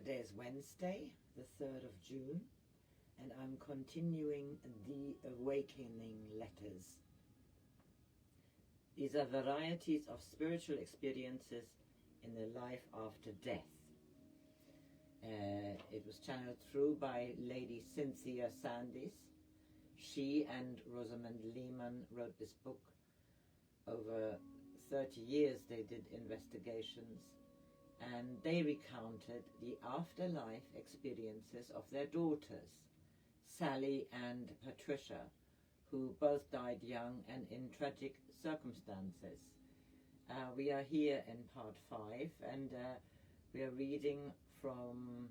Today is Wednesday, the 3rd of June, and I'm continuing the awakening letters. These are varieties of spiritual experiences in the life after death. It was channeled through by Lady Cynthia Sandys. She and Rosamond Lehman wrote this book. Over 30 years they did investigations, and they recounted the afterlife experiences of their daughters, Sally and Patricia, who both died young and in tragic circumstances. We are here in part 5, and we are reading from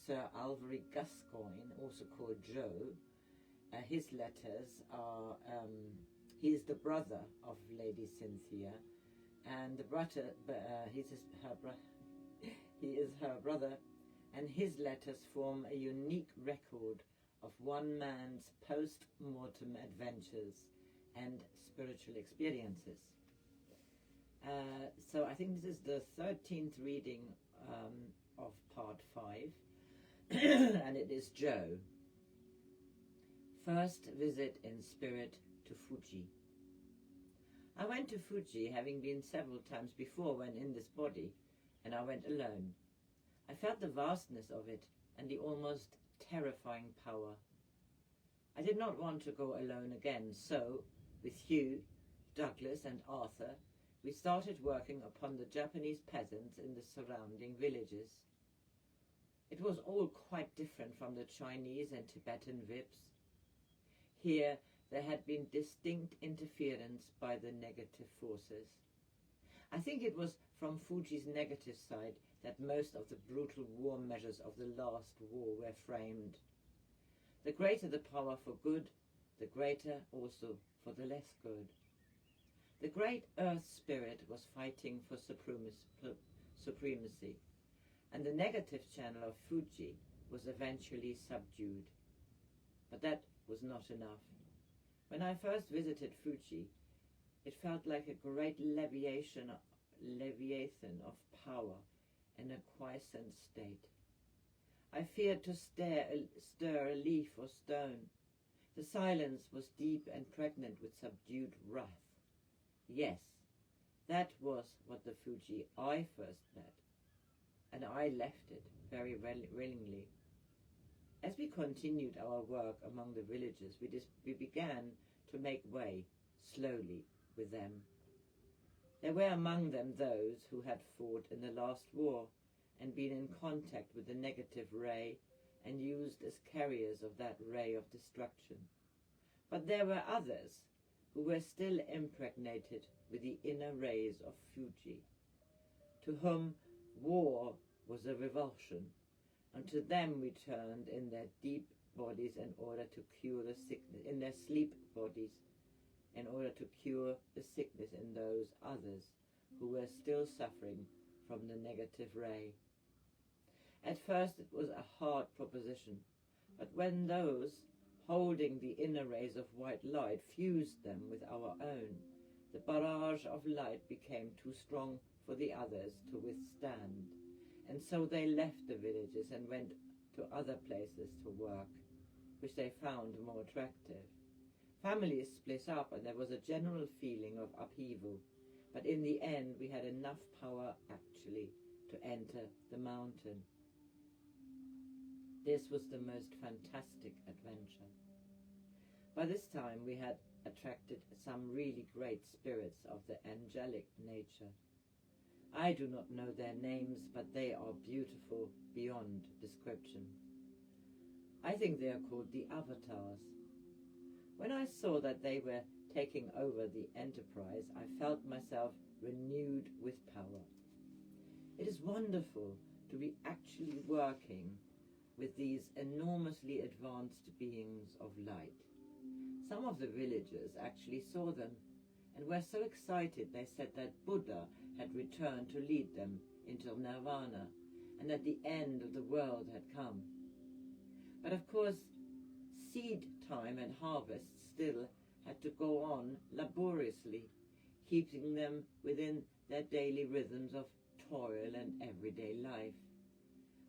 Sir Alvary Gascoigne, also called Joe. His letters are, he is the brother of Lady Cynthia, and the brother, he is her brother, and his letters form a unique record of one man's post-mortem adventures and spiritual experiences. So I think this is the 13th reading of part 5, and it is Joe. First visit in spirit to Fuji. I went to Fuji, having been several times before when in this body, and I went alone. I felt the vastness of it and the almost terrifying power. I did not want to go alone again, so, with Hugh, Douglas and Arthur, we started working upon the Japanese peasants in the surrounding villages. It was all quite different from the Chinese and Tibetan VIPs. Here there had been distinct interference by the negative forces. I think it was from Fuji's negative side that most of the brutal war measures of the last war were framed. The greater the power for good, the greater also for the less good. The great earth spirit was fighting for supremacy, and the negative channel of Fuji was eventually subdued. But that was not enough. When I first visited Fuji, it felt like a great leviathan of power in a quiescent state. I feared to stir a leaf or stone. The silence was deep and pregnant with subdued wrath. Yes, that was what the Fuji I first met, and I left it very willingly. As we continued our work among the villagers, we began to make way, slowly, with them. There were among them those who had fought in the last war and been in contact with the negative ray and used as carriers of that ray of destruction. But there were others who were still impregnated with the inner rays of Fuji, to whom war was a revulsion, and to them we turned in their deep bodies in order to cure the sickness, in their sleep bodies, in order to cure the sickness in those others who were still suffering from the negative ray. At first it was a hard proposition, but when those holding the inner rays of white light fused them with our own, the barrage of light became too strong for the others to withstand, and so they left the villages and went to other places to work, which they found more attractive. Families split up and there was a general feeling of upheaval, but in the end we had enough power actually to enter the mountain. This was the most fantastic adventure. By this time we had attracted some really great spirits of the angelic nature. I do not know their names, but they are beautiful beyond description. I think they are called the avatars. When I saw that they were taking over the enterprise, I felt myself renewed with power. It is wonderful to be actually working with these enormously advanced beings of light. Some of the villagers actually saw them and were so excited they said that Buddha had returned to lead them into nirvana and that the end of the world had come. But of course, seed time and harvest still had to go on laboriously, keeping them within their daily rhythms of toil and everyday life.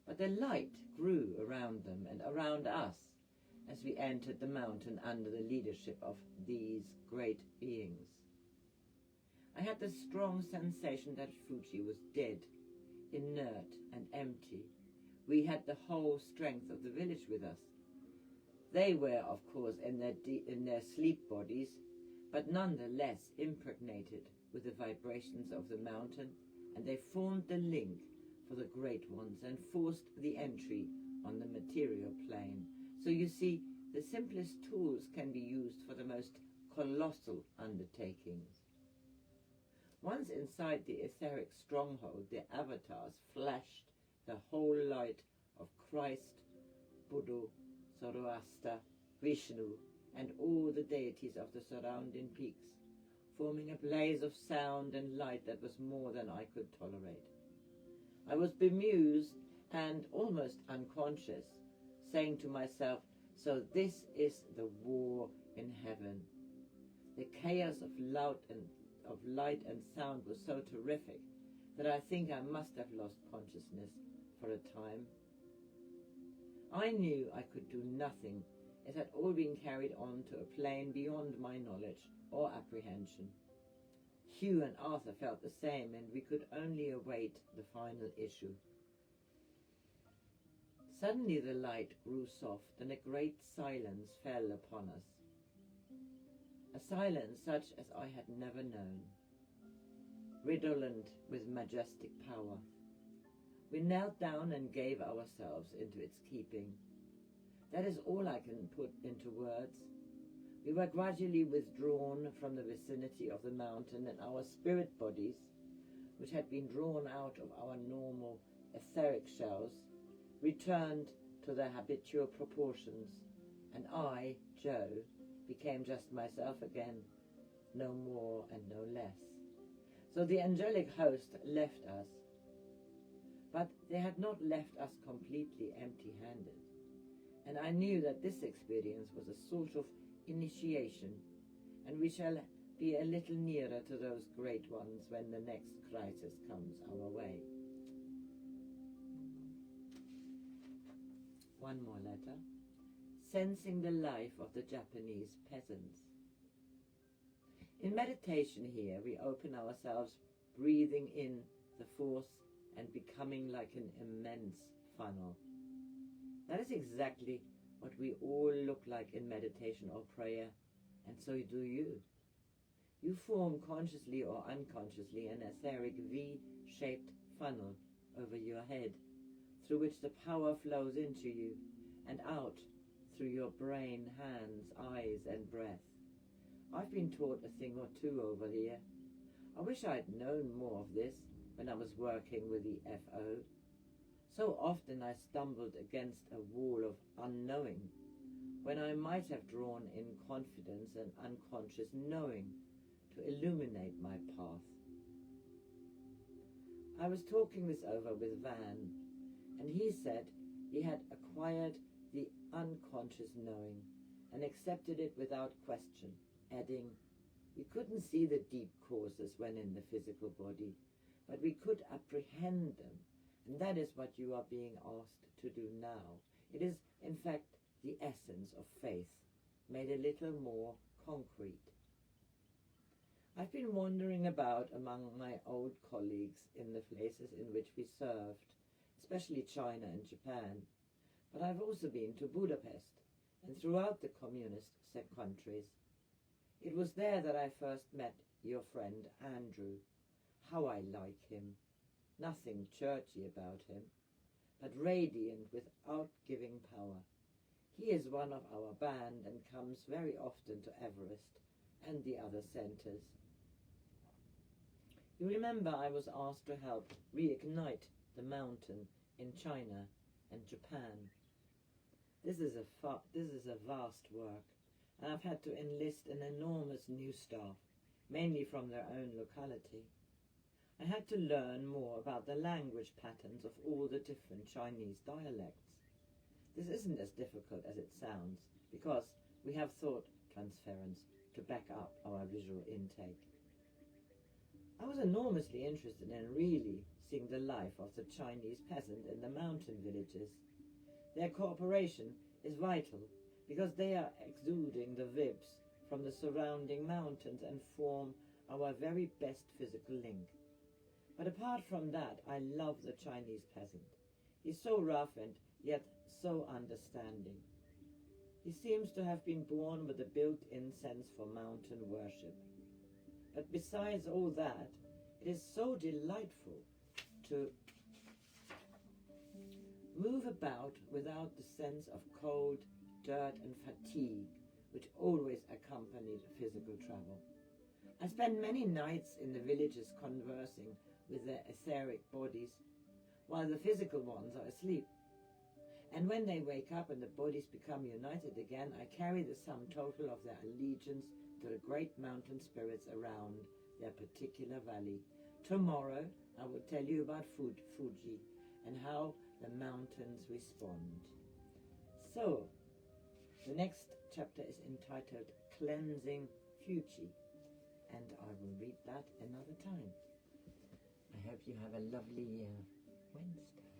but the light grew around them and around us as we entered the mountain under the leadership of these great beings. I had the strong sensation that Fuji was dead, inert and empty. We had the whole strength of the village with us. They were, of course, in their sleep bodies, but nonetheless impregnated with the vibrations of the mountain, and they formed the link for the great ones and forced the entry on the material plane. So you see, the simplest tools can be used for the most colossal undertakings. Once inside the etheric stronghold, the avatars flashed the whole light of Christ, Buddha, Zoroaster, Vishnu, and all the deities of the surrounding peaks, forming a blaze of sound and light that was more than I could tolerate. I was bemused and almost unconscious, saying to myself, so this is the war in heaven. The chaos of light and sound was so terrific that I think I must have lost consciousness for a time. I knew I could do nothing. It had all been carried on to a plane beyond my knowledge or apprehension. Hugh and Arthur felt the same, and we could only await the final issue. Suddenly the light grew soft, and a great silence fell upon us. A silence such as I had never known, redolent with majestic power. We knelt down and gave ourselves into its keeping. That is all I can put into words. We were gradually withdrawn from the vicinity of the mountain, and our spirit bodies, which had been drawn out of our normal etheric shells, returned to their habitual proportions, and I, Joe, became just myself again, no more and no less. So the angelic host left us, but they had not left us completely empty-handed, and I knew that this experience was a sort of initiation, and we shall be a little nearer to those great ones when the next crisis comes our way. One more letter. Sensing the life of the Japanese peasants. In meditation here, we open ourselves, breathing in the force and becoming like an immense funnel. That is exactly what we all look like in meditation or prayer, and so do you. You form consciously or unconsciously an etheric V-shaped funnel over your head, through which the power flows into you and out through your brain, hands, eyes, and breath. I've been taught a thing or two over here. I wish I'd known more of this when I was working with the FO. So often I stumbled against a wall of unknowing, when I might have drawn in confidence and unconscious knowing to illuminate my path. I was talking this over with Van, and he said he had acquired the unconscious knowing and accepted it without question, adding, we couldn't see the deep causes when in the physical body, but we could apprehend them, and that is what you are being asked to do now. It is, in fact, the essence of faith, made a little more concrete. I've been wandering about among my old colleagues in the places in which we served, especially China and Japan, but I've also been to Budapest and throughout the communist countries. It was there that I first met your friend Andrew. How I like him. Nothing churchy about him, but radiant with outgiving power. He is one of our band and comes very often to Everest and the other centres. You remember I was asked to help reignite the mountain in China and Japan. This is a vast work, and I've had to enlist an enormous new staff, mainly from their own locality. I had to learn more about the language patterns of all the different Chinese dialects. This isn't as difficult as it sounds, because we have thought transference to back up our visual intake. I was enormously interested in really seeing the life of the Chinese peasant in the mountain villages. Their cooperation is vital because they are exuding the vibes from the surrounding mountains and form our very best physical link. But apart from that, I love the Chinese peasant. He's so rough and yet so understanding. He seems to have been born with a built-in sense for mountain worship. But besides all that, it is so delightful to move about without the sense of cold, dirt and fatigue which always accompanied physical travel. I spent many nights in the villages conversing with their etheric bodies, while the physical ones are asleep. And when they wake up and the bodies become united again, I carry the sum total of their allegiance to the great mountain spirits around their particular valley. Tomorrow I will tell you about Fuji and how the mountains respond. So, the next chapter is entitled Cleansing Fuji, and I will read that another time. I hope you have a lovely Wednesday.